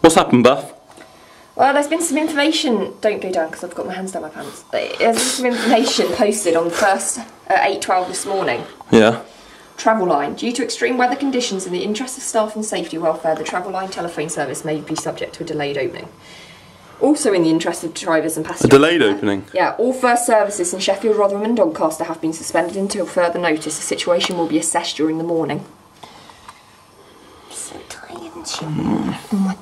What's happened, Buff? Well, there's been some information. Don't go down because I've got my hands down my pants. There's been some information posted on the first at 8:12 this morning. Yeah. Travel line. Due to extreme weather conditions, in the interest of staff and safety welfare, the travel line telephone service may be subject to a delayed opening. Also, in the interest of drivers and passengers. A delayed opening? Yeah, all first services in Sheffield, Rotherham and Doncaster have been suspended until further notice. The situation will be assessed during the morning. I'm so tired. Oh my God.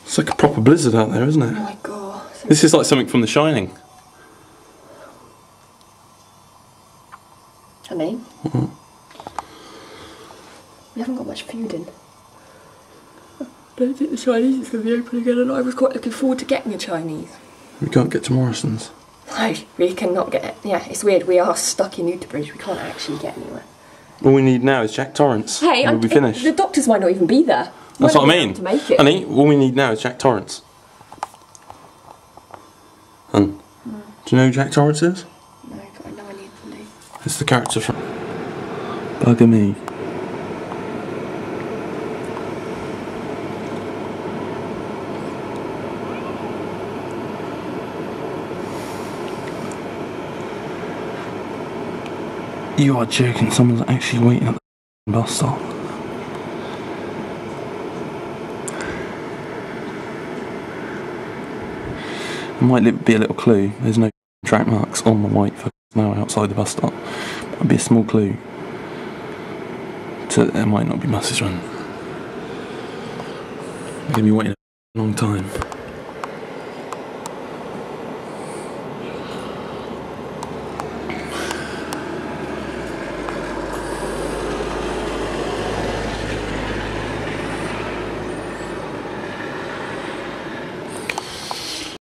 It's like a proper blizzard out there, isn't it? Oh my God. This is like something from The Shining. Honey? We haven't got much food in. I don't think the Chinese is going to be open again, and I was quite looking forward to getting a Chinese. We can't get to Morrison's. No, we cannot get it. Yeah, it's weird. We are stuck in Uterbridge. We can't actually get anywhere. All we need now is Jack Torrance. Hey, we'll be finished. The doctors might not even be there. That's what I mean. To make it. Honey, all we need now is Jack Torrance. And do you know who Jack Torrance is? No, but I know I need to know. It's the character from Bugger Me. You are joking, someone's actually waiting at the bus stop. It might be a little clue. There's no track marks on the white for now outside the bus stop. Might be a small clue. So there might not be buses running. We're going to be waiting a long time.